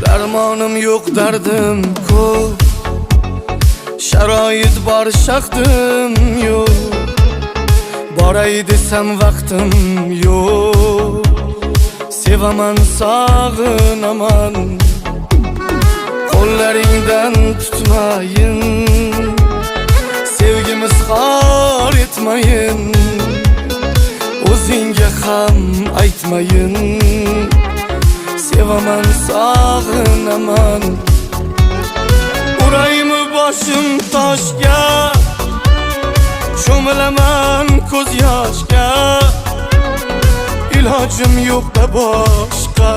Dermanım yok, derdim ko'p, sharoit bor, shaqtim yo'q. Boray desam vaqtim yo'q, sevaman, sog'inaman. Qo'llaringdan tutmayin, sevgimiz xor etmayin. O'zingga ham aytmayin, sevaman, sog'inaman. Uraymi boshim toshga, cho'milaman ko'z yoshga. Ilojim yo'q-da boshqa,